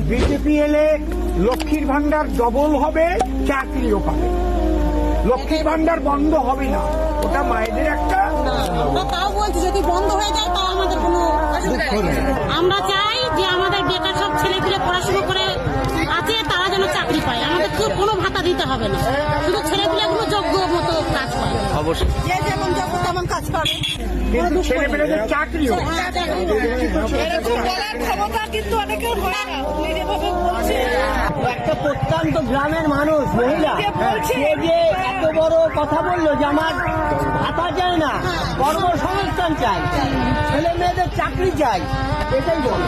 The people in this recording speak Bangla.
বিজেপি এলে লক্ষ্মীর ভান্ডার ডবল হবে, চাকরিও পাবে। লক্ষ্মীর ভান্ডার বন্ধ হবে না, ওটা মায়েদের একটা। আমরা তাও বলছি যদি বন্ধ হয়ে যায় তাও আমাদের কোনো অসুবিধা নেই। আমরা চাই যে আমাদের বেকার সব ছেলেপিলে পড়াশোনা করে আছে তারা যেন চাকরি পায়, আমাদের কেউ কোনো ভাতা দিতে হবে না, শুধু ছেলেপিলেগুলো যোগ্য মতো কাজ পায়। অবশ্যই যে যেমন যোগ্য তেমন কাজ পাবে, কিন্তু ছেলেপেলেদের চাকরিও। বলার ক্ষমতা কিন্তু অনেকের হয় না, উনি যেভাবে বলছে একটা প্রত্যন্ত গ্রামের মানুষ মহিলা সে যে এত বড় কথা বললো যে আমার ভাতা চাই না, কর্মসংস্থান চাই, ছেলে মেয়েদের চাকরি চাই, এটাই বলো।